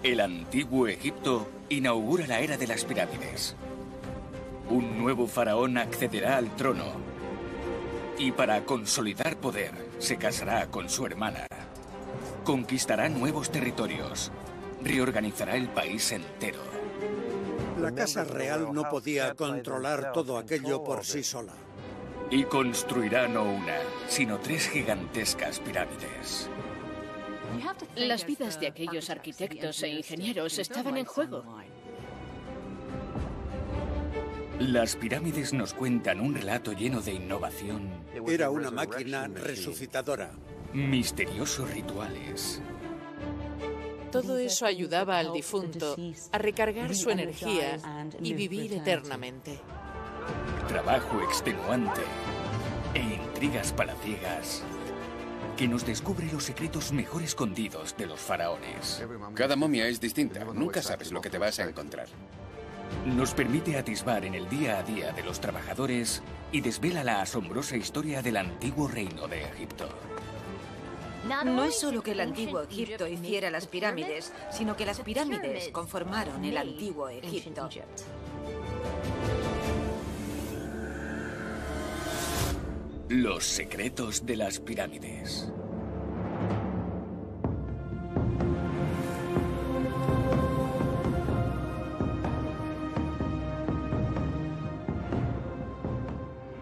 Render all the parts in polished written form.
El antiguo Egipto inaugura la era de las pirámides. Un nuevo faraón accederá al trono y para consolidar poder se casará con su hermana. Conquistará nuevos territorios, reorganizará el país entero. La Casa Real no podía controlar todo aquello por sí sola. Y construirá no una, sino 3 gigantescas pirámides. Las vidas de aquellos arquitectos e ingenieros estaban en juego. Las pirámides nos cuentan un relato lleno de innovación. Era una máquina resucitadora. Misteriosos rituales. Todo eso ayudaba al difunto a recargar su energía y vivir eternamente. Trabajo extenuante e intrigas palaciegas que nos descubre los secretos mejor escondidos de los faraones. Cada momia es distinta. Nunca sabes lo que te vas a encontrar. Nos permite atisbar en el día a día de los trabajadores y desvela la asombrosa historia del antiguo reino de Egipto. No es solo que el antiguo Egipto hiciera las pirámides, sino que las pirámides conformaron el antiguo Egipto. Los secretos de las pirámides.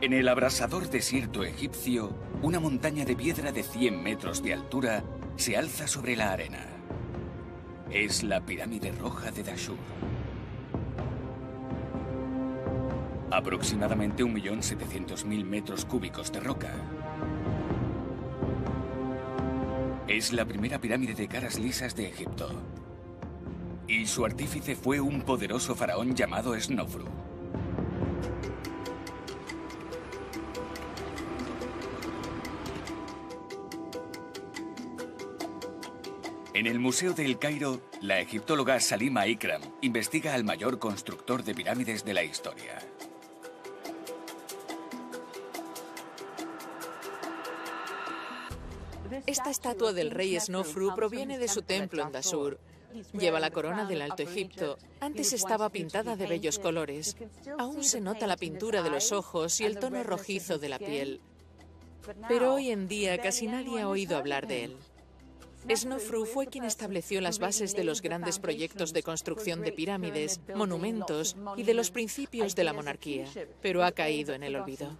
En el abrasador desierto egipcio, una montaña de piedra de 100 metros de altura se alza sobre la arena. Es la pirámide roja de Dashur. Aproximadamente 1.700.000 metros cúbicos de roca. Es la primera pirámide de caras lisas de Egipto. Y su artífice fue un poderoso faraón llamado Snofru. En el Museo de El Cairo, la egiptóloga Salima Ikram investiga al mayor constructor de pirámides de la historia. Esta estatua del rey Snofru proviene de su templo en Dashur. Lleva la corona del Alto Egipto. Antes estaba pintada de bellos colores. Aún se nota la pintura de los ojos y el tono rojizo de la piel. Pero hoy en día casi nadie ha oído hablar de él. Snofru fue quien estableció las bases de los grandes proyectos de construcción de pirámides, monumentos y de los principios de la monarquía, pero ha caído en el olvido.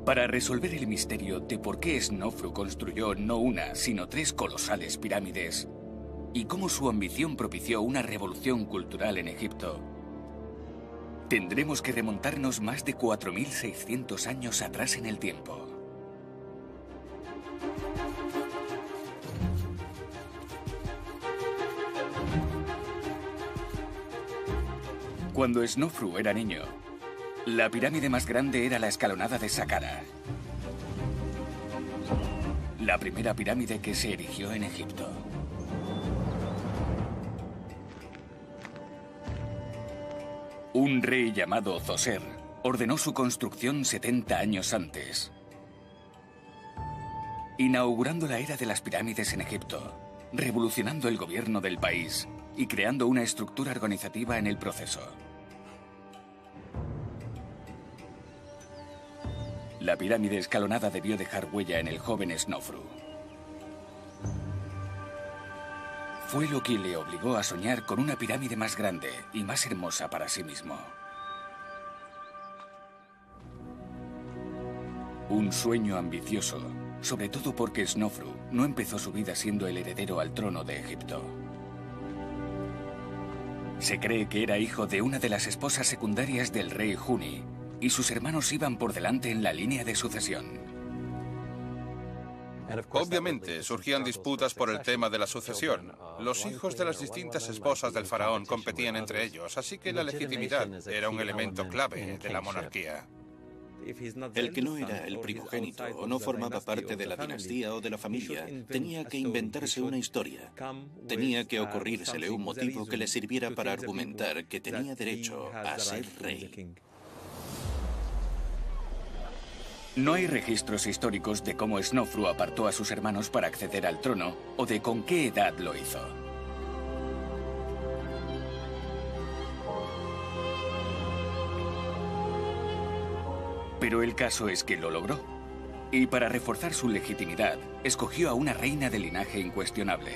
Para resolver el misterio de por qué Snofru construyó no una, sino 3 colosales pirámides, y cómo su ambición propició una revolución cultural en Egipto, tendremos que remontarnos más de 4.600 años atrás en el tiempo. Cuando Snofru era niño, la pirámide más grande era la escalonada de Saqqara, la primera pirámide que se erigió en Egipto. Un rey llamado Zoser ordenó su construcción 70 años antes, inaugurando la era de las pirámides en Egipto, revolucionando el gobierno del país y creando una estructura organizativa en el proceso. La pirámide escalonada debió dejar huella en el joven Snofru. Fue lo que le obligó a soñar con una pirámide más grande y más hermosa para sí mismo. Un sueño ambicioso, sobre todo porque Snofru no empezó su vida siendo el heredero al trono de Egipto. Se cree que era hijo de una de las esposas secundarias del rey Juni, y sus hermanos iban por delante en la línea de sucesión. Obviamente, surgían disputas por el tema de la sucesión. Los hijos de las distintas esposas del faraón competían entre ellos, así que la legitimidad era un elemento clave de la monarquía. El que no era el primogénito o no formaba parte de la dinastía o de la familia tenía que inventarse una historia. Tenía que ocurrírsele un motivo que le sirviera para argumentar que tenía derecho a ser rey. No hay registros históricos de cómo Snofru apartó a sus hermanos para acceder al trono o de con qué edad lo hizo. Pero el caso es que lo logró. Y para reforzar su legitimidad, escogió a una reina de linaje incuestionable.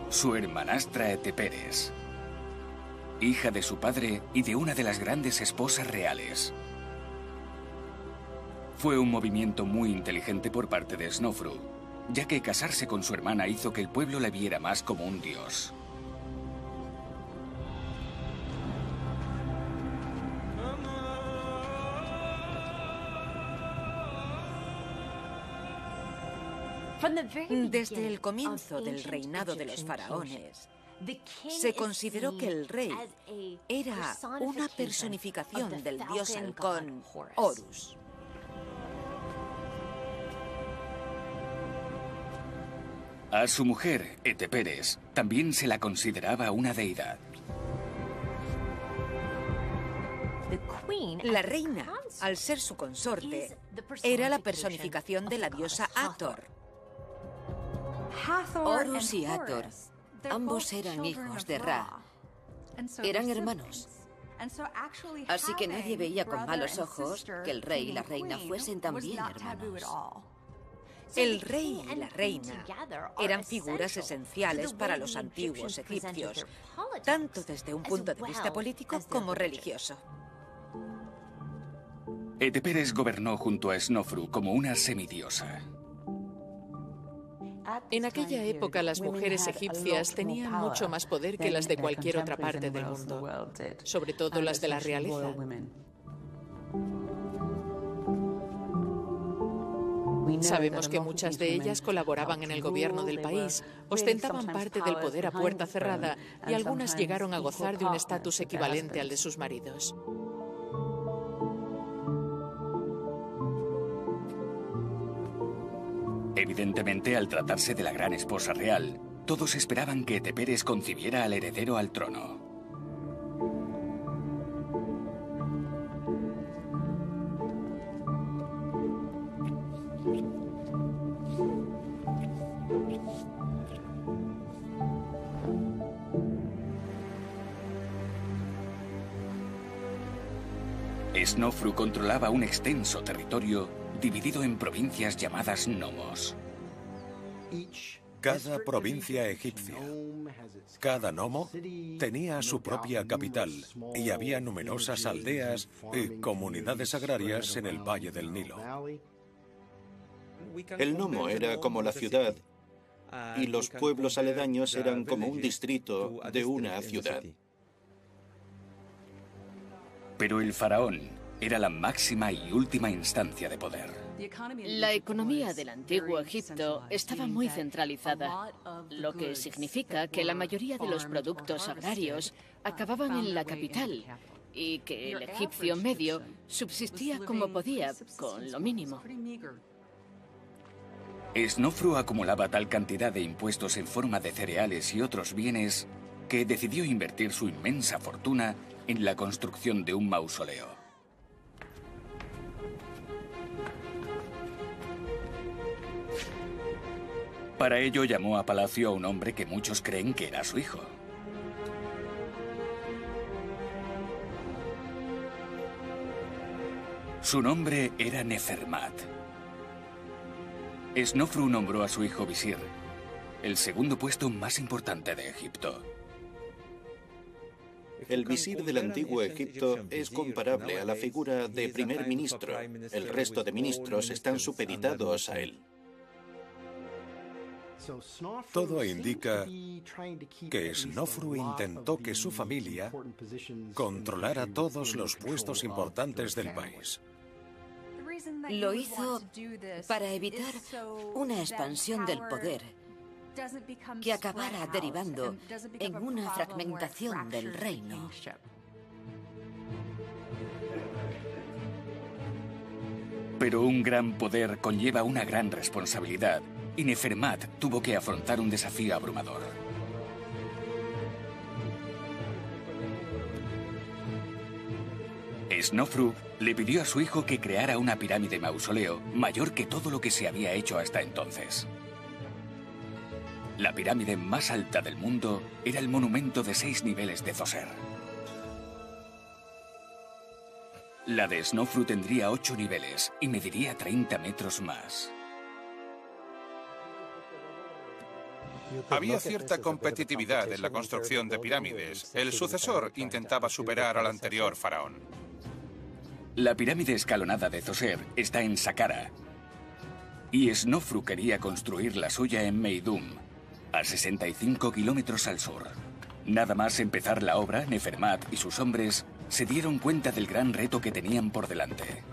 Su hermanastra Eteperes, hija de su padre y de una de las grandes esposas reales. Fue un movimiento muy inteligente por parte de Snofru, ya que casarse con su hermana hizo que el pueblo la viera más como un dios. Desde el comienzo del reinado de los faraones, se consideró que el rey era una personificación del dios halcón Horus. A su mujer, Eteperes, también se la consideraba una deidad. La reina, al ser su consorte, era la personificación de la diosa Hathor. Horus y Hathor, ambos eran hijos de Ra. Eran hermanos. Así que nadie veía con malos ojos que el rey y la reina fuesen también hermanos. El rey y la reina eran figuras esenciales para los antiguos egipcios, tanto desde un punto de vista político como religioso. Eteperes gobernó junto a Snofru como una semidiosa. En aquella época las mujeres egipcias tenían mucho más poder que las de cualquier otra parte del mundo, sobre todo las de la realeza. Sabemos que muchas de ellas colaboraban en el gobierno del país, ostentaban parte del poder a puerta cerrada y algunas llegaron a gozar de un estatus equivalente al de sus maridos. Evidentemente, al tratarse de la gran esposa real, todos esperaban que Eteperes concibiera al heredero al trono. Snofru controlaba un extenso territorio dividido en provincias llamadas nomos. Cada provincia egipcia, cada nomo, tenía su propia capital y había numerosas aldeas y comunidades agrarias en el Valle del Nilo. El nomo era como la ciudad y los pueblos aledaños eran como un distrito de una ciudad. Pero el faraón era la máxima y última instancia de poder. La economía del antiguo Egipto estaba muy centralizada, lo que significa que la mayoría de los productos agrarios acababan en la capital y que el egipcio medio subsistía como podía, con lo mínimo. Snofru acumulaba tal cantidad de impuestos en forma de cereales y otros bienes que decidió invertir su inmensa fortuna en la construcción de un mausoleo. Para ello llamó a palacio a un hombre que muchos creen que era su hijo. Su nombre era Nefermat. Snofru nombró a su hijo visir, el segundo puesto más importante de Egipto. El visir del antiguo Egipto es comparable a la figura de primer ministro. El resto de ministros están supeditados a él. Todo indica que Snofru intentó que su familia controlara todos los puestos importantes del país. Lo hizo para evitar una expansión del poder que acabara derivando en una fragmentación del reino. Pero un gran poder conlleva una gran responsabilidad, y Nefermat tuvo que afrontar un desafío abrumador. Snofru le pidió a su hijo que creara una pirámide mausoleo mayor que todo lo que se había hecho hasta entonces. La pirámide más alta del mundo era el monumento de 6 niveles de Djoser. La de Snofru tendría 8 niveles y mediría 30 metros más. Había cierta competitividad en la construcción de pirámides. El sucesor intentaba superar al anterior faraón. La pirámide escalonada de Djoser está en Saqqara. Y Snofru quería construir la suya en Meidum, a 65 kilómetros al sur. Nada más empezar la obra, Nefermat y sus hombres se dieron cuenta del gran reto que tenían por delante.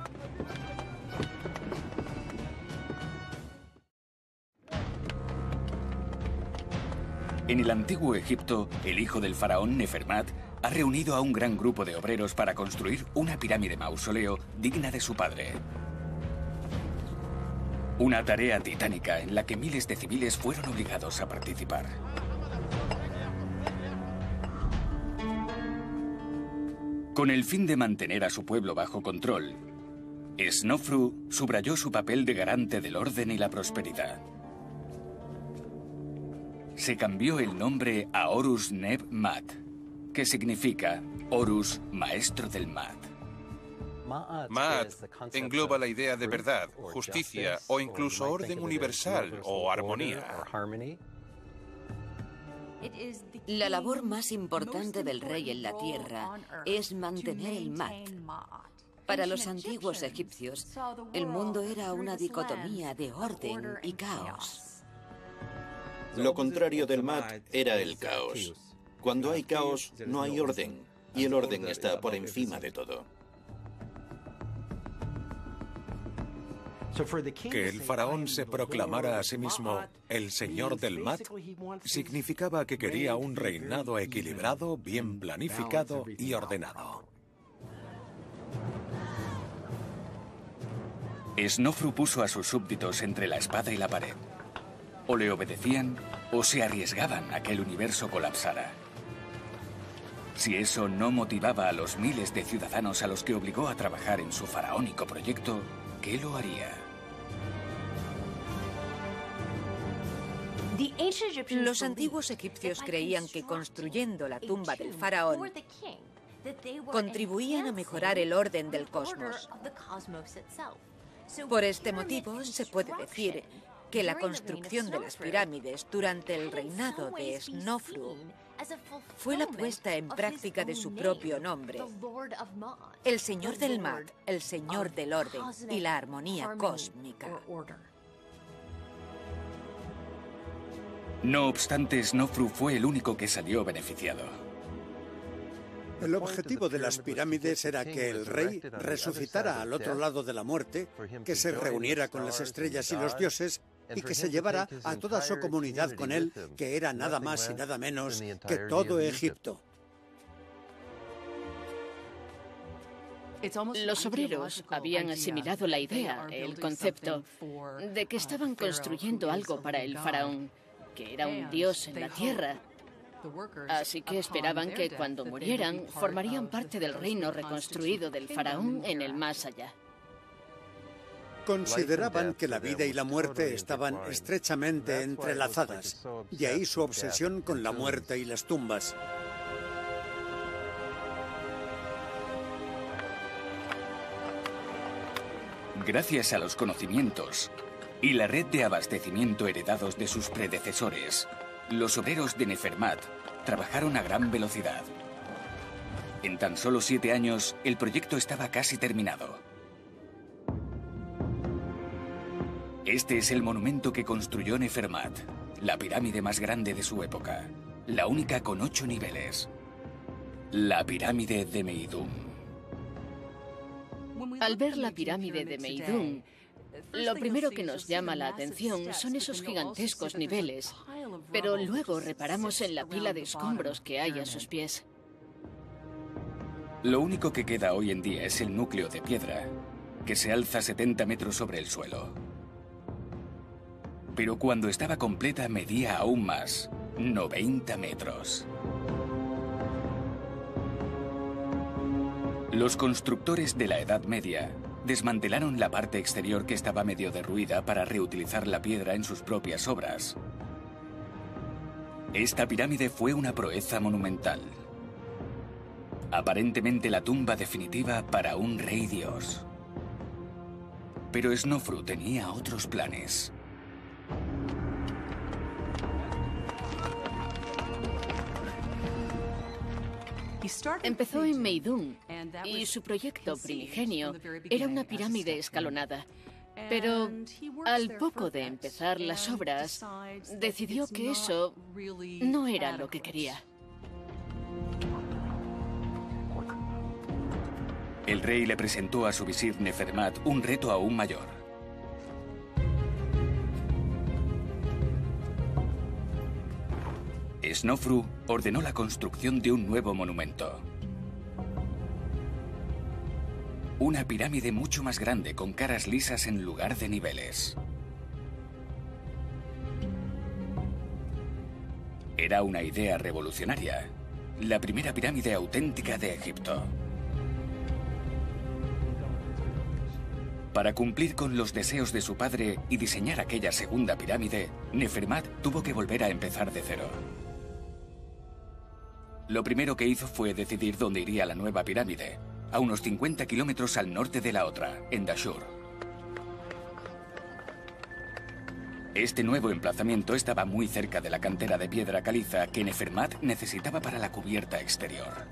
En el antiguo Egipto, el hijo del faraón Nefermat ha reunido a un gran grupo de obreros para construir una pirámide mausoleo digna de su padre. Una tarea titánica en la que miles de civiles fueron obligados a participar. Con el fin de mantener a su pueblo bajo control, Snofru subrayó su papel de garante del orden y la prosperidad. Se cambió el nombre a Horus Neb Mat, que significa Horus, maestro del Mat. Ma'at engloba la idea de verdad, justicia o incluso orden universal o armonía. La labor más importante del rey en la tierra es mantener el Mat. Para los antiguos egipcios, el mundo era una dicotomía de orden y caos. Lo contrario del Mat era el caos. Cuando hay caos, no hay orden, y el orden está por encima de todo. Que el faraón se proclamara a sí mismo el señor del Mat significaba que quería un reinado equilibrado, bien planificado y ordenado. Snofru puso a sus súbditos entre la espada y la pared. O le obedecían o se arriesgaban a que el universo colapsara. Si eso no motivaba a los miles de ciudadanos a los que obligó a trabajar en su faraónico proyecto, ¿qué lo haría? Los antiguos egipcios creían que construyendo la tumba del faraón contribuían a mejorar el orden del cosmos. Por este motivo, se puede decir que la construcción de las pirámides durante el reinado de Snofru fue la puesta en práctica de su propio nombre, el Señor del Mat, el Señor del Orden y la armonía cósmica. No obstante, Snofru fue el único que salió beneficiado. El objetivo de las pirámides era que el rey resucitara al otro lado de la muerte, que se reuniera con las estrellas y los dioses y que se llevara a toda su comunidad con él, que era nada más y nada menos que todo Egipto. Los obreros habían asimilado la idea, el concepto, de que estaban construyendo algo para el faraón, que era un dios en la tierra. Así que esperaban que cuando murieran formarían parte del reino reconstruido del faraón en el más allá. Consideraban que la vida y la muerte estaban estrechamente entrelazadas, de ahí su obsesión con la muerte y las tumbas. Gracias a los conocimientos y la red de abastecimiento heredados de sus predecesores, los obreros de Nefermat trabajaron a gran velocidad. En tan solo 7 años, el proyecto estaba casi terminado. Este es el monumento que construyó Nefermat, la pirámide más grande de su época, la única con 8 niveles. La pirámide de Meidum. Al ver la pirámide de Meidum, lo primero que nos llama la atención son esos gigantescos niveles, pero luego reparamos en la pila de escombros que hay a sus pies. Lo único que queda hoy en día es el núcleo de piedra, que se alza 70 metros sobre el suelo. Pero cuando estaba completa medía aún más, 90 metros. Los constructores de la Edad Media desmantelaron la parte exterior que estaba medio derruida para reutilizar la piedra en sus propias obras. Esta pirámide fue una proeza monumental. Aparentemente la tumba definitiva para un rey dios. Pero Snofru tenía otros planes. Empezó en Meidum y su proyecto primigenio era una pirámide escalonada. Pero al poco de empezar las obras, decidió que eso no era lo que quería. El rey le presentó a su visir Nefermat un reto aún mayor. Snofru ordenó la construcción de un nuevo monumento. Una pirámide mucho más grande con caras lisas en lugar de niveles. Era una idea revolucionaria. La primera pirámide auténtica de Egipto. Para cumplir con los deseos de su padre y diseñar aquella segunda pirámide, Nefermat tuvo que volver a empezar de cero. Lo primero que hizo fue decidir dónde iría la nueva pirámide, a unos 50 kilómetros al norte de la otra, en Dashur. Este nuevo emplazamiento estaba muy cerca de la cantera de piedra caliza que Nefermat necesitaba para la cubierta exterior.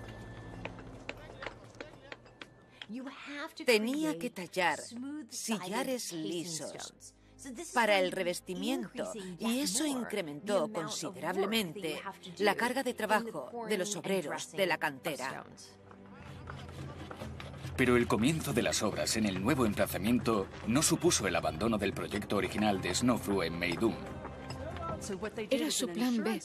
Tenía que tallar sillares lisos para el revestimiento y eso incrementó considerablemente la carga de trabajo de los obreros de la cantera. Pero el comienzo de las obras en el nuevo emplazamiento no supuso el abandono del proyecto original de Snofru en Meidum. Era su plan B.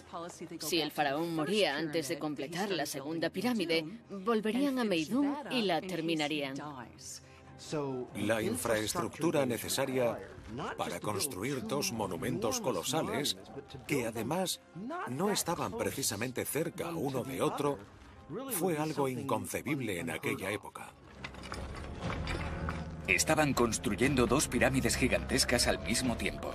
Si el faraón moría antes de completar la segunda pirámide, volverían a Meidum y la terminarían. La infraestructura necesaria para construir dos monumentos colosales, que además no estaban precisamente cerca uno de otro, fue algo inconcebible en aquella época. Estaban construyendo dos pirámides gigantescas al mismo tiempo.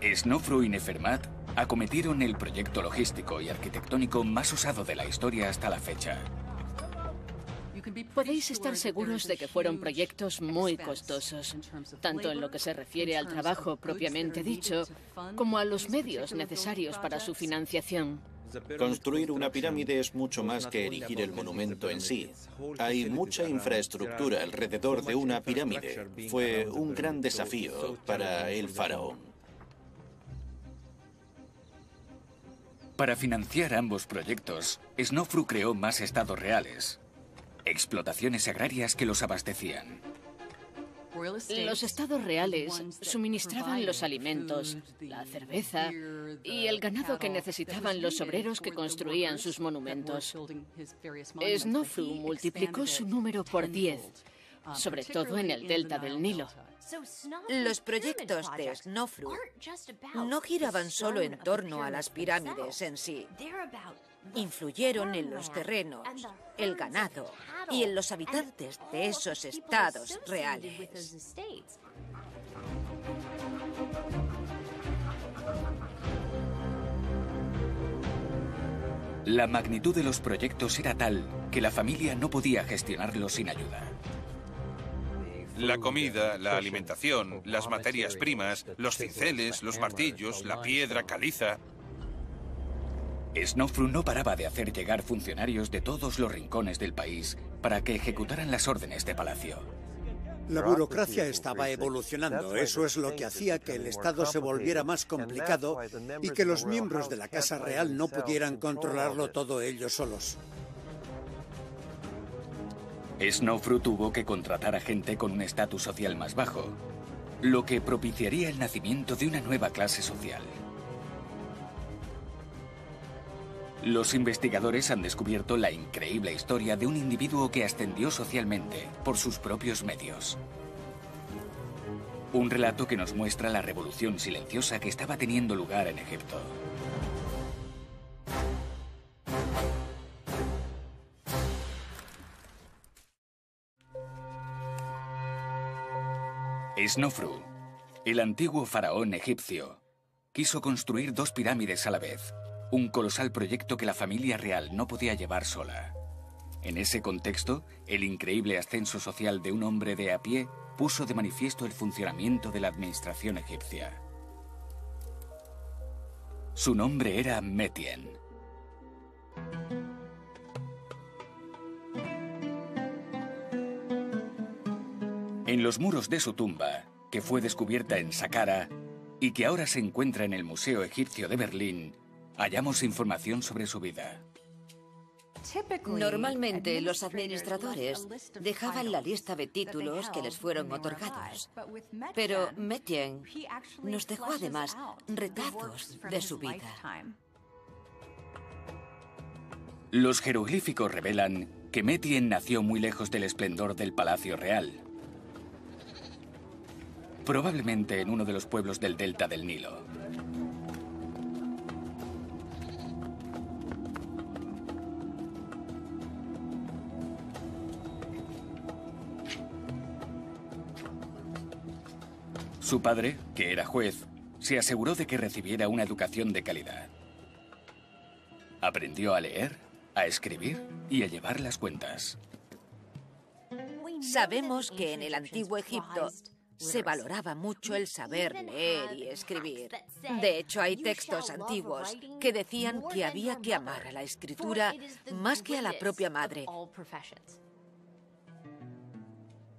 Snofru y Nefermat acometieron el proyecto logístico y arquitectónico más osado de la historia hasta la fecha. Podéis estar seguros de que fueron proyectos muy costosos, tanto en lo que se refiere al trabajo propiamente dicho, como a los medios necesarios para su financiación. Construir una pirámide es mucho más que erigir el monumento en sí. Hay mucha infraestructura alrededor de una pirámide. Fue un gran desafío para el faraón. Para financiar ambos proyectos, Snofru creó más estados reales, explotaciones agrarias que los abastecían. Los estados reales suministraban los alimentos, la cerveza y el ganado que necesitaban los obreros que construían sus monumentos. Snofru multiplicó su número por 10, sobre todo en el delta del Nilo. Los proyectos de Snofru no giraban solo en torno a las pirámides en sí. Influyeron en los terrenos, el ganado y en los habitantes de esos estados reales. La magnitud de los proyectos era tal que la familia no podía gestionarlos sin ayuda. La comida, la alimentación, las materias primas, los cinceles, los martillos, la piedra caliza. Snofru no paraba de hacer llegar funcionarios de todos los rincones del país para que ejecutaran las órdenes de palacio. La burocracia estaba evolucionando. Eso es lo que hacía que el Estado se volviera más complicado y que los miembros de la Casa Real no pudieran controlarlo todo ellos solos. Snofru tuvo que contratar a gente con un estatus social más bajo, lo que propiciaría el nacimiento de una nueva clase social. Los investigadores han descubierto la increíble historia de un individuo que ascendió socialmente por sus propios medios. Un relato que nos muestra la revolución silenciosa que estaba teniendo lugar en Egipto. Snofru, el antiguo faraón egipcio, quiso construir 2 pirámides a la vez, un colosal proyecto que la familia real no podía llevar sola. En ese contexto, el increíble ascenso social de un hombre de a pie puso de manifiesto el funcionamiento de la administración egipcia. Su nombre era Metien. En los muros de su tumba, que fue descubierta en Saqqara y que ahora se encuentra en el Museo Egipcio de Berlín, hallamos información sobre su vida. Normalmente los administradores dejaban la lista de títulos que les fueron otorgados, pero Metien nos dejó además retazos de su vida. Los jeroglíficos revelan que Metien nació muy lejos del esplendor del Palacio Real, probablemente en uno de los pueblos del delta del Nilo. Su padre, que era juez, se aseguró de que recibiera una educación de calidad. Aprendió a leer, a escribir y a llevar las cuentas. Sabemos que en el antiguo Egipto se valoraba mucho el saber leer y escribir. De hecho, hay textos antiguos que decían que había que amar a la escritura más que a la propia madre.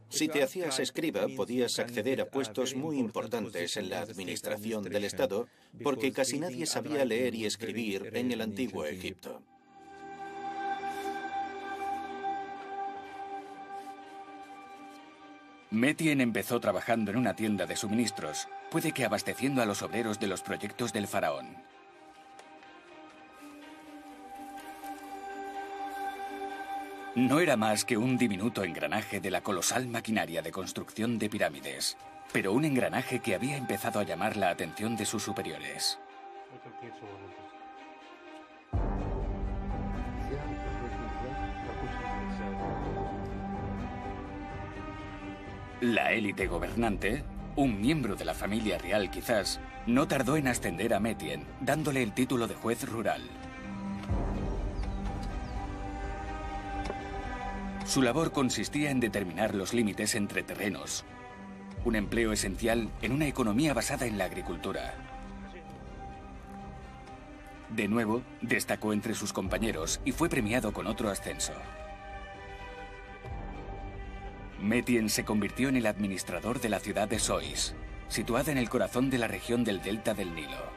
Si te hacías escriba, podías acceder a puestos muy importantes en la administración del Estado, porque casi nadie sabía leer y escribir en el antiguo Egipto. Metien empezó trabajando en una tienda de suministros, puede que abasteciendo a los obreros de los proyectos del faraón. No era más que un diminuto engranaje de la colosal maquinaria de construcción de pirámides, pero un engranaje que había empezado a llamar la atención de sus superiores. La élite gobernante, un miembro de la familia real quizás, no tardó en ascender a Metien, dándole el título de juez rural. Su labor consistía en determinar los límites entre terrenos, un empleo esencial en una economía basada en la agricultura. De nuevo, destacó entre sus compañeros y fue premiado con otro ascenso. Metien se convirtió en el administrador de la ciudad de Sois, situada en el corazón de la región del delta del Nilo.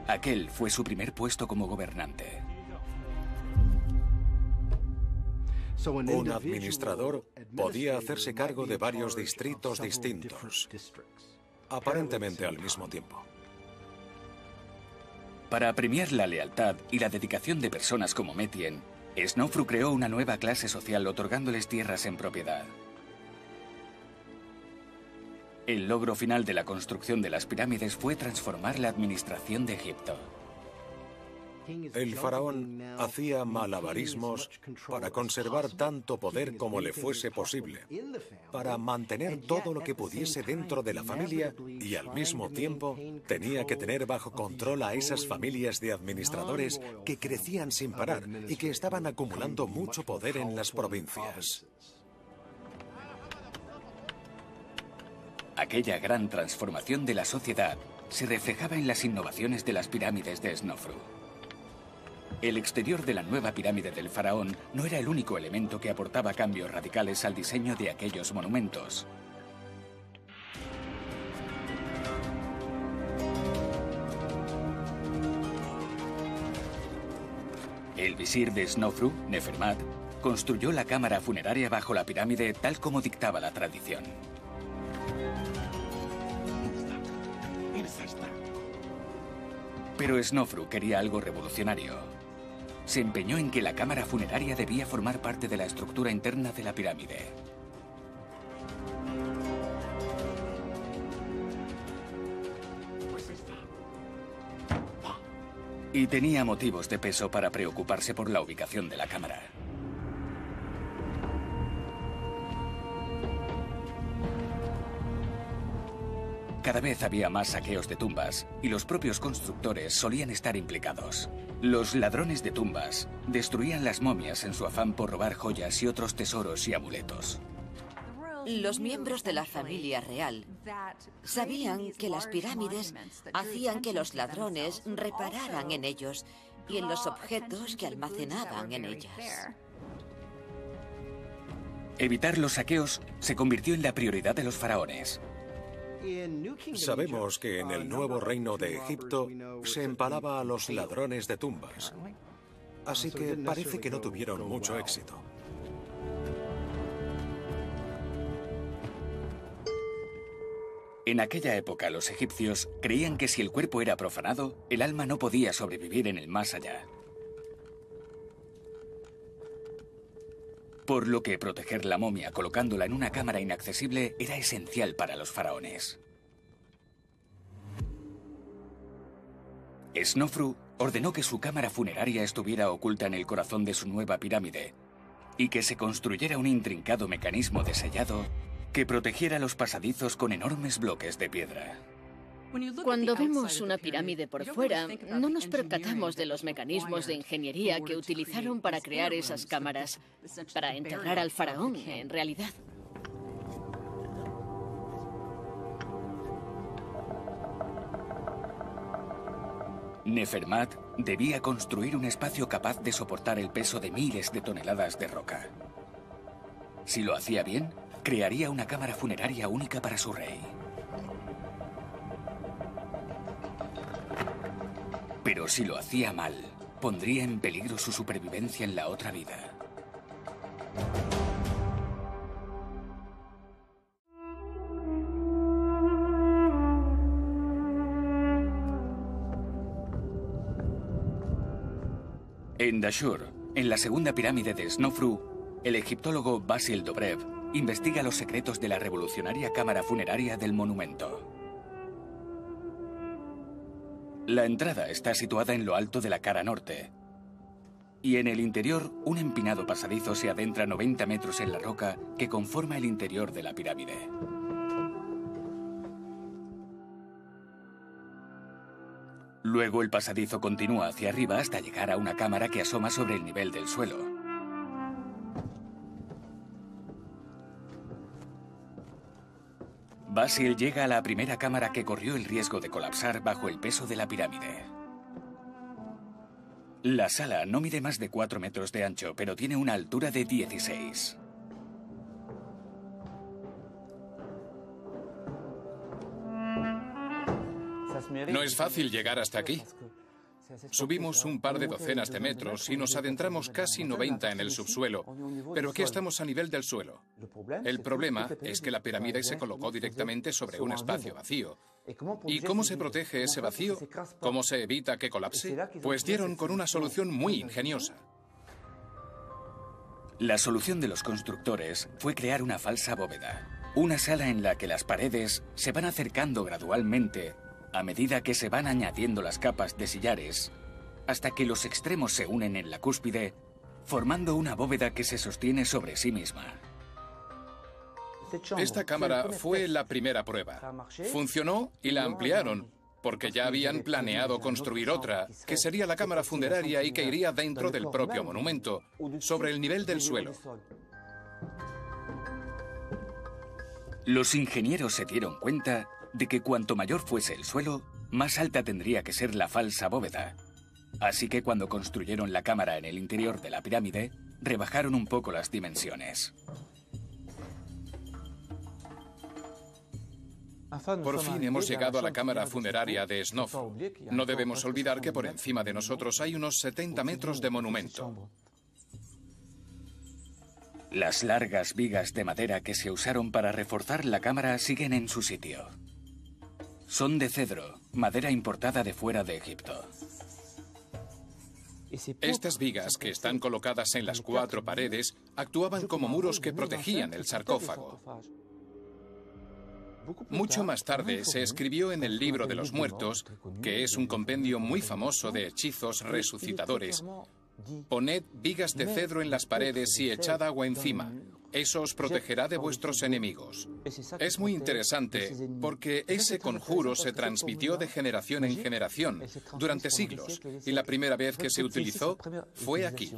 Aquel fue su primer puesto como gobernante. Un administrador podía hacerse cargo de varios distritos distintos, aparentemente al mismo tiempo. Para premiar la lealtad y la dedicación de personas como Metien, Snofru creó una nueva clase social otorgándoles tierras en propiedad. El logro final de la construcción de las pirámides fue transformar la administración de Egipto. El faraón hacía malabarismos para conservar tanto poder como le fuese posible, para mantener todo lo que pudiese dentro de la familia y al mismo tiempo tenía que tener bajo control a esas familias de administradores que crecían sin parar y que estaban acumulando mucho poder en las provincias. Aquella gran transformación de la sociedad se reflejaba en las innovaciones de las pirámides de Snofru. El exterior de la nueva pirámide del faraón no era el único elemento que aportaba cambios radicales al diseño de aquellos monumentos. El visir de Snofru, Nefermat, construyó la cámara funeraria bajo la pirámide tal como dictaba la tradición. Pero Snofru quería algo revolucionario. Se empeñó en que la cámara funeraria debía formar parte de la estructura interna de la pirámide. Y tenía motivos de peso para preocuparse por la ubicación de la cámara. cada vez había más saqueos de tumbas y los propios constructores solían estar implicados. Los ladrones de tumbas destruían las momias en su afán por robar joyas y otros tesoros y amuletos. Los miembros de la familia real sabían que las pirámides hacían que los ladrones repararan en ellos y en los objetos que almacenaban en ellas. Evitar los saqueos se convirtió en la prioridad de los faraones. Sabemos que en el nuevo reino de Egipto se empalaba a los ladrones de tumbas. Así que parece que no tuvieron mucho éxito. En aquella época los egipcios creían que si el cuerpo era profanado, el alma no podía sobrevivir en el más allá. Por lo que proteger la momia colocándola en una cámara inaccesible era esencial para los faraones. Snofru ordenó que su cámara funeraria estuviera oculta en el corazón de su nueva pirámide y que se construyera un intrincado mecanismo de sellado que protegiera los pasadizos con enormes bloques de piedra. Cuando vemos una pirámide por fuera, no nos percatamos de los mecanismos de ingeniería que utilizaron para crear esas cámaras, para enterrar al faraón, en realidad. Nefermat debía construir un espacio capaz de soportar el peso de miles de toneladas de roca. Si lo hacía bien, crearía una cámara funeraria única para su rey. Pero si lo hacía mal, pondría en peligro su supervivencia en la otra vida. En Dashur, en la segunda pirámide de Snofru, el egiptólogo Basil Dobrev investiga los secretos de la revolucionaria cámara funeraria del monumento. La entrada está situada en lo alto de la cara norte, y en el interior un empinado pasadizo se adentra 90 metros en la roca que conforma el interior de la pirámide. Luego el pasadizo continúa hacia arriba hasta llegar a una cámara que asoma sobre el nivel del suelo. Basil llega a la primera cámara que corrió el riesgo de colapsar bajo el peso de la pirámide. La sala no mide más de 4 metros de ancho, pero tiene una altura de 16. No es fácil llegar hasta aquí. Subimos un par de docenas de metros y nos adentramos casi 90 en el subsuelo, pero aquí estamos a nivel del suelo. El problema es que la pirámide se colocó directamente sobre un espacio vacío. ¿Y cómo se protege ese vacío? ¿Cómo se evita que colapse? Pues dieron con una solución muy ingeniosa. La solución de los constructores fue crear una falsa bóveda, una sala en la que las paredes se van acercando gradualmente a medida que se van añadiendo las capas de sillares, hasta que los extremos se unen en la cúspide, formando una bóveda que se sostiene sobre sí misma. Esta cámara fue la primera prueba. Funcionó y la ampliaron, porque ya habían planeado construir otra, que sería la cámara funeraria y que iría dentro del propio monumento, sobre el nivel del suelo. Los ingenieros se dieron cuenta de que cuanto mayor fuese el suelo, más alta tendría que ser la falsa bóveda. Así que cuando construyeron la cámara en el interior de la pirámide, rebajaron un poco las dimensiones. Por fin hemos llegado a la cámara funeraria de Snofru. No debemos olvidar que por encima de nosotros hay unos 70 metros de monumento. Las largas vigas de madera que se usaron para reforzar la cámara siguen en su sitio. Son de cedro, madera importada de fuera de Egipto. Estas vigas, que están colocadas en las 4 paredes, actuaban como muros que protegían el sarcófago. Mucho más tarde se escribió en el Libro de los Muertos, que es un compendio muy famoso de hechizos resucitadores: poned vigas de cedro en las paredes y echad agua encima. Eso os protegerá de vuestros enemigos. Es muy interesante porque ese conjuro se transmitió de generación en generación durante siglos y la primera vez que se utilizó fue aquí.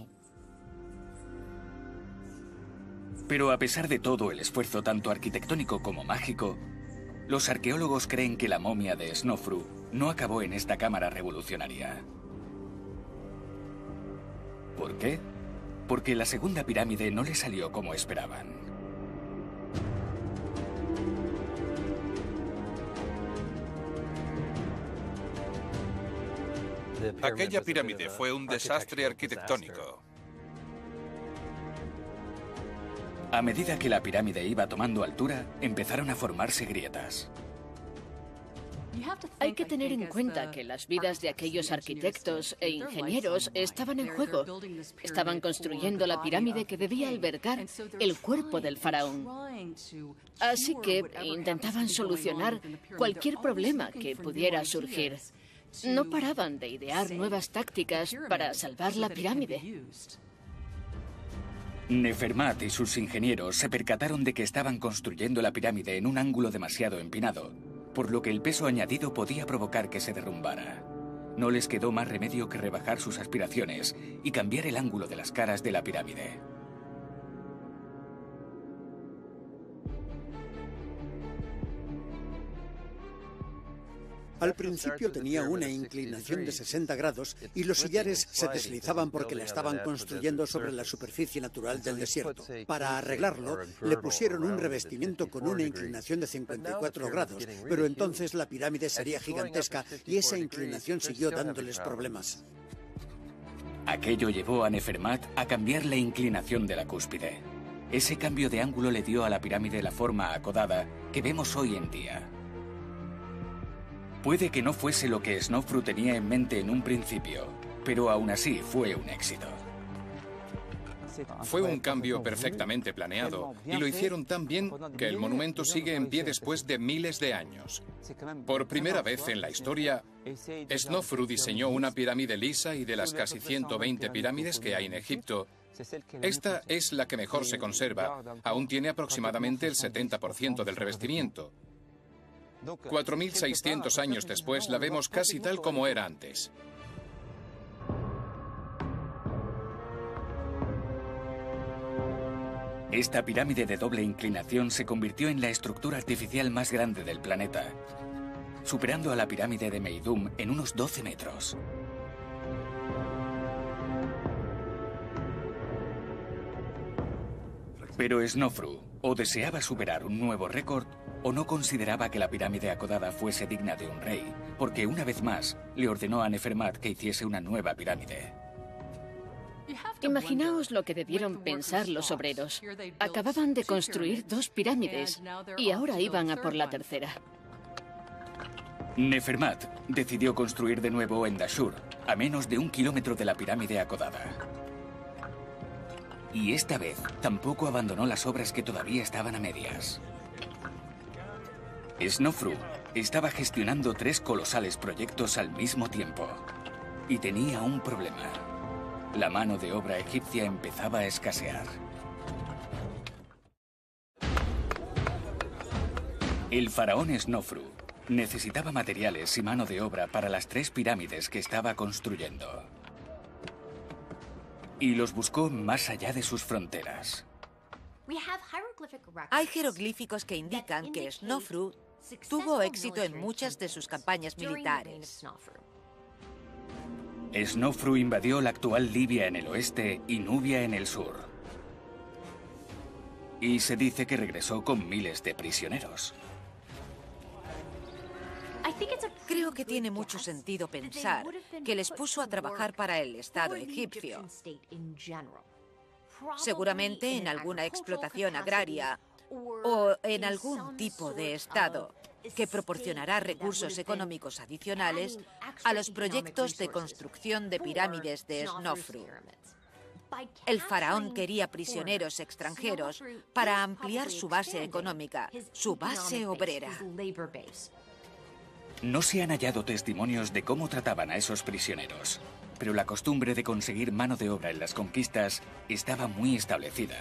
Pero a pesar de todo el esfuerzo tanto arquitectónico como mágico, los arqueólogos creen que la momia de Snofru no acabó en esta cámara revolucionaria. ¿Por qué? Porque la segunda pirámide no le salió como esperaban. Aquella pirámide fue un desastre arquitectónico. A medida que la pirámide iba tomando altura, empezaron a formarse grietas. Hay que tener en cuenta que las vidas de aquellos arquitectos e ingenieros estaban en juego. Estaban construyendo la pirámide que debía albergar el cuerpo del faraón. Así que intentaban solucionar cualquier problema que pudiera surgir. No paraban de idear nuevas tácticas para salvar la pirámide. Nefermat y sus ingenieros se percataron de que estaban construyendo la pirámide en un ángulo demasiado empinado, por lo que el peso añadido podía provocar que se derrumbara. No les quedó más remedio que rebajar sus aspiraciones y cambiar el ángulo de las caras de la pirámide. Al principio tenía una inclinación de 60 grados y los sillares se deslizaban porque la estaban construyendo sobre la superficie natural del desierto. Para arreglarlo, le pusieron un revestimiento con una inclinación de 54 grados, pero entonces la pirámide sería gigantesca y esa inclinación siguió dándoles problemas. Aquello llevó a Nefermat a cambiar la inclinación de la cúspide. Ese cambio de ángulo le dio a la pirámide la forma acodada que vemos hoy en día. Puede que no fuese lo que Snofru tenía en mente en un principio, pero aún así fue un éxito. Fue un cambio perfectamente planeado y lo hicieron tan bien que el monumento sigue en pie después de miles de años. Por primera vez en la historia, Snofru diseñó una pirámide lisa y de las casi 120 pirámides que hay en Egipto, esta es la que mejor se conserva. Aún tiene aproximadamente el 70% del revestimiento. 4.600 años después la vemos casi tal como era antes. Esta pirámide de doble inclinación se convirtió en la estructura artificial más grande del planeta, superando a la pirámide de Meidum en unos 12 metros. Pero Snofru o deseaba superar un nuevo récord o no consideraba que la pirámide acodada fuese digna de un rey, porque una vez más le ordenó a Nefermat que hiciese una nueva pirámide. Imaginaos lo que debieron pensar los obreros. Acababan de construir 2 pirámides y ahora iban a por la tercera. Nefermat decidió construir de nuevo en Dashur, a menos de 1 kilómetro de la pirámide acodada. Y esta vez tampoco abandonó las obras que todavía estaban a medias. Snofru estaba gestionando 3 colosales proyectos al mismo tiempo. Y tenía un problema. La mano de obra egipcia empezaba a escasear. El faraón Snofru necesitaba materiales y mano de obra para las 3 pirámides que estaba construyendo. Y los buscó más allá de sus fronteras. Hay jeroglíficos que indican que Snofru tuvo éxito en muchas de sus campañas militares. Snofru invadió la actual Libia en el oeste y Nubia en el sur. Y se dice que regresó con miles de prisioneros. Creo que tiene mucho sentido pensar que les puso a trabajar para el Estado egipcio. Seguramente en alguna explotación agraria o en algún tipo de Estado que proporcionará recursos económicos adicionales a los proyectos de construcción de pirámides de Snofru. El faraón quería prisioneros extranjeros para ampliar su base económica, su base obrera. No se han hallado testimonios de cómo trataban a esos prisioneros, pero la costumbre de conseguir mano de obra en las conquistas estaba muy establecida.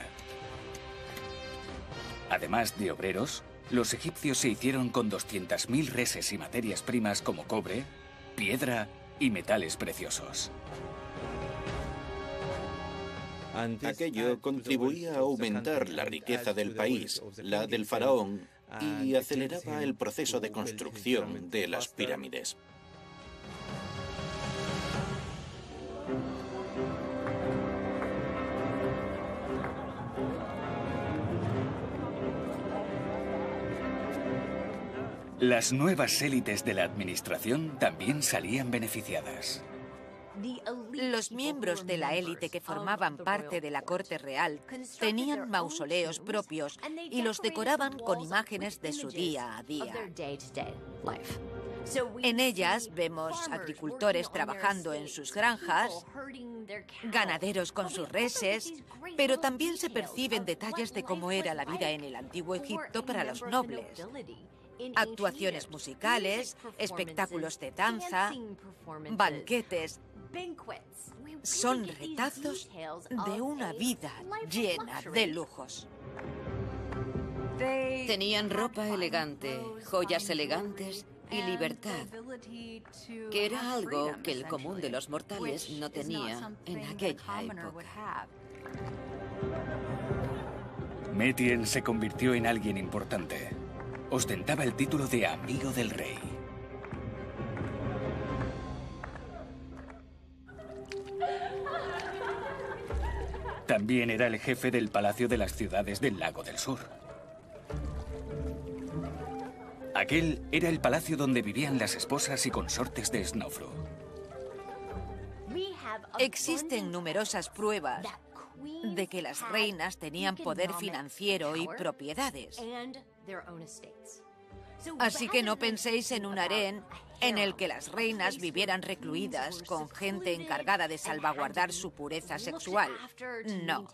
Además de obreros, los egipcios se hicieron con 200.000 reses y materias primas como cobre, piedra y metales preciosos. Aquello contribuía a aumentar la riqueza del país, la del faraón, y aceleraba el proceso de construcción de las pirámides. Las nuevas élites de la administración también salían beneficiadas. Los miembros de la élite que formaban parte de la corte real tenían mausoleos propios y los decoraban con imágenes de su día a día. En ellas vemos agricultores trabajando en sus granjas, ganaderos con sus reses, pero también se perciben detalles de cómo era la vida en el antiguo Egipto para los nobles. Actuaciones musicales, espectáculos de danza, banquetes. Son retazos de una vida llena de lujos. Tenían ropa elegante, joyas elegantes y libertad, que era algo que el común de los mortales no tenía en aquella época. Metien se convirtió en alguien importante. Ostentaba el título de amigo del rey. También era el jefe del palacio de las ciudades del Lago del Sur. Aquel era el palacio donde vivían las esposas y consortes de Snofru. Existen numerosas pruebas de que las reinas tenían poder financiero y propiedades. Así que no penséis en un harén en el que las reinas vivieran recluidas con gente encargada de salvaguardar su pureza sexual. No.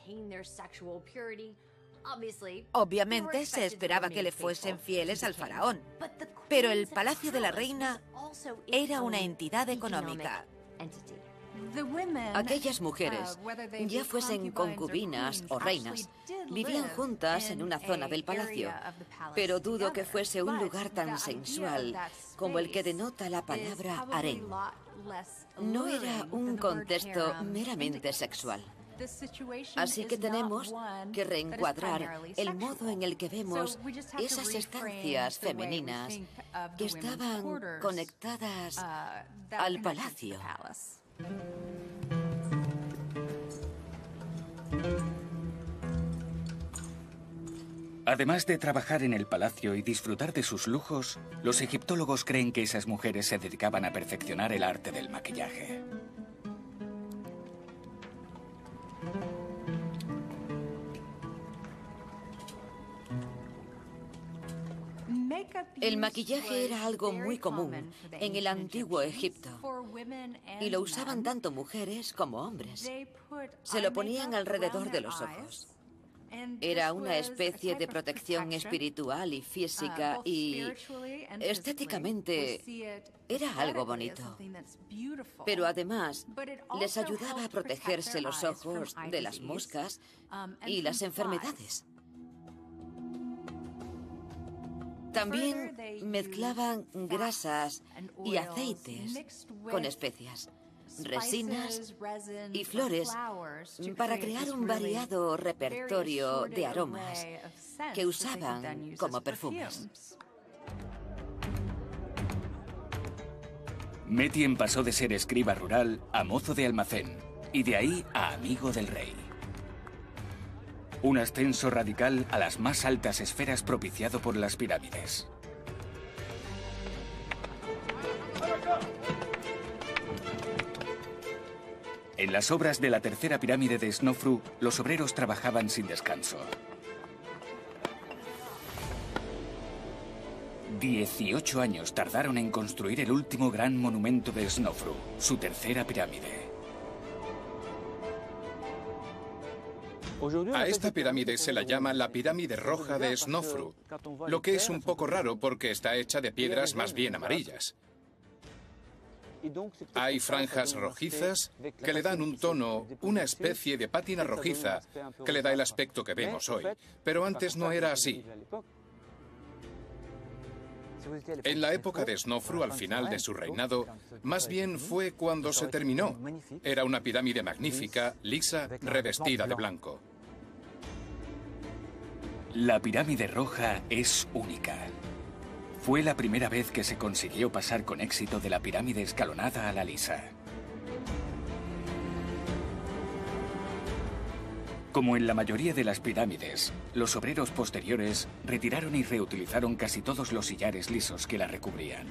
Obviamente se esperaba que le fuesen fieles al faraón, pero el palacio de la reina era una entidad económica. Aquellas mujeres, ya fuesen concubinas o reinas, vivían juntas en una zona del palacio, pero dudo que fuese un lugar tan sensual como el que denota la palabra harén. No era un contexto meramente sexual. Así que tenemos que reencuadrar el modo en el que vemos esas estancias femeninas que estaban conectadas al palacio. Además de trabajar en el palacio y disfrutar de sus lujos, los egiptólogos creen que esas mujeres se dedicaban a perfeccionar el arte del maquillaje. El maquillaje era algo muy común en el antiguo Egipto y lo usaban tanto mujeres como hombres. Se lo ponían alrededor de los ojos. Era una especie de protección espiritual y física y estéticamente era algo bonito. Pero además les ayudaba a protegerse los ojos de las moscas y las enfermedades. También mezclaban grasas y aceites con especias, resinas y flores para crear un variado repertorio de aromas que usaban como perfumes. Metien pasó de ser escriba rural a mozo de almacén y de ahí a amigo del rey. Un ascenso radical a las más altas esferas propiciado por las pirámides. En las obras de la tercera pirámide de Snofru, los obreros trabajaban sin descanso. 18 años tardaron en construir el último gran monumento de Snofru, su tercera pirámide. A esta pirámide se la llama la pirámide roja de Snofru, lo que es un poco raro porque está hecha de piedras más bien amarillas. Hay franjas rojizas que le dan un tono, una especie de pátina rojiza que le da el aspecto que vemos hoy. Pero antes no era así. En la época de Snofru, al final de su reinado, más bien fue cuando se terminó. Era una pirámide magnífica, lisa, revestida de blanco. La pirámide roja es única. Fue la primera vez que se consiguió pasar con éxito de la pirámide escalonada a la lisa. Como en la mayoría de las pirámides, los obreros posteriores retiraron y reutilizaron casi todos los sillares lisos que la recubrían.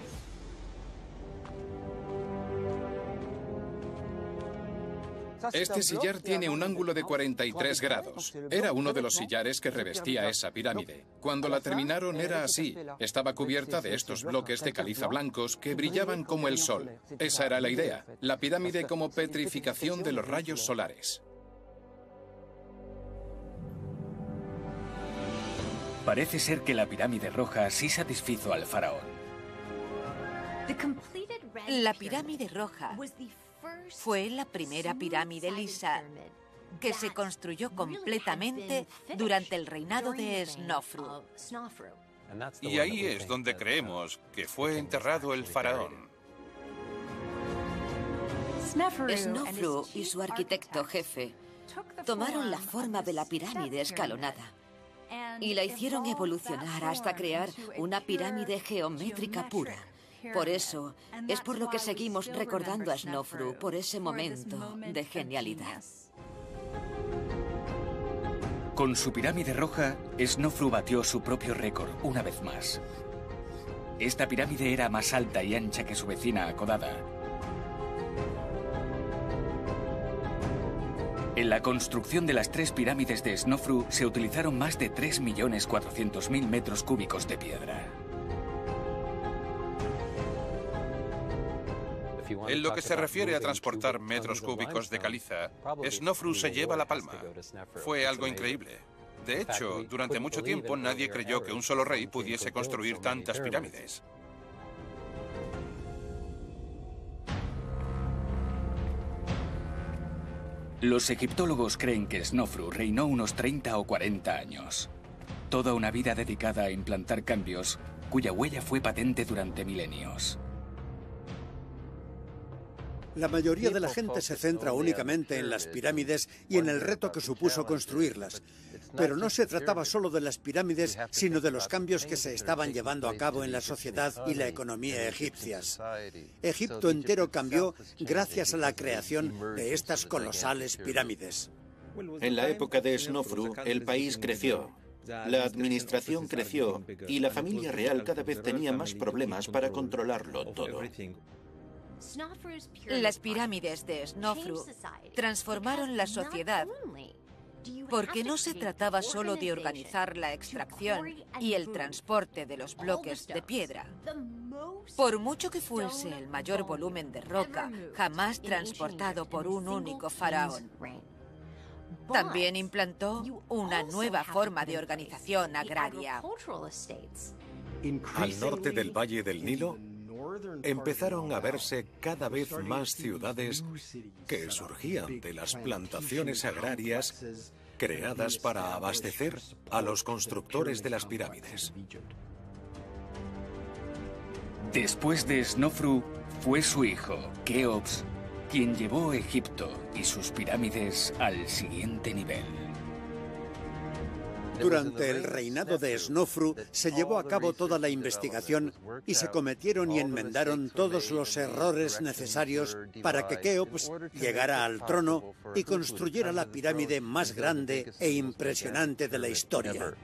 Este sillar tiene un ángulo de 43 grados. Era uno de los sillares que revestía esa pirámide. Cuando la terminaron era así. Estaba cubierta de estos bloques de caliza blancos que brillaban como el sol. Esa era la idea. La pirámide como petrificación de los rayos solares. Parece ser que la pirámide roja sí satisfizo al faraón. La pirámide roja fue la primera pirámide lisa que se construyó completamente durante el reinado de Snofru. Y ahí es donde creemos que fue enterrado el faraón. Snofru y su arquitecto jefe tomaron la forma de la pirámide escalonada y la hicieron evolucionar hasta crear una pirámide geométrica pura. Por eso, es por lo que seguimos recordando a Snofru por ese momento de genialidad. Con su pirámide roja, Snofru batió su propio récord una vez más. Esta pirámide era más alta y ancha que su vecina acodada. En la construcción de las 3 pirámides de Snofru se utilizaron más de 3.400.000 metros cúbicos de piedra. En lo que se refiere a transportar metros cúbicos de caliza, Snofru se lleva la palma. Fue algo increíble. De hecho, durante mucho tiempo nadie creyó que un solo rey pudiese construir tantas pirámides. Los egiptólogos creen que Snofru reinó unos 30 o 40 años. Toda una vida dedicada a implantar cambios, cuya huella fue patente durante milenios. La mayoría de la gente se centra únicamente en las pirámides y en el reto que supuso construirlas. Pero no se trataba solo de las pirámides, sino de los cambios que se estaban llevando a cabo en la sociedad y la economía egipcias. Egipto entero cambió gracias a la creación de estas colosales pirámides. En la época de Snofru, el país creció. La administración creció y la familia real cada vez tenía más problemas para controlarlo todo. Las pirámides de Snofru transformaron la sociedad porque no se trataba solo de organizar la extracción y el transporte de los bloques de piedra. Por mucho que fuese el mayor volumen de roca jamás transportado por un único faraón, también implantó una nueva forma de organización agraria. Al norte del Valle del Nilo, empezaron a verse cada vez más ciudades que surgían de las plantaciones agrarias creadas para abastecer a los constructores de las pirámides. Después de Snofru, fue su hijo, Keops, quien llevó Egipto y sus pirámides al siguiente nivel. Durante el reinado de Snofru se llevó a cabo toda la investigación y se cometieron y enmendaron todos los errores necesarios para que Keops llegara al trono y construyera la pirámide más grande e impresionante de la historia.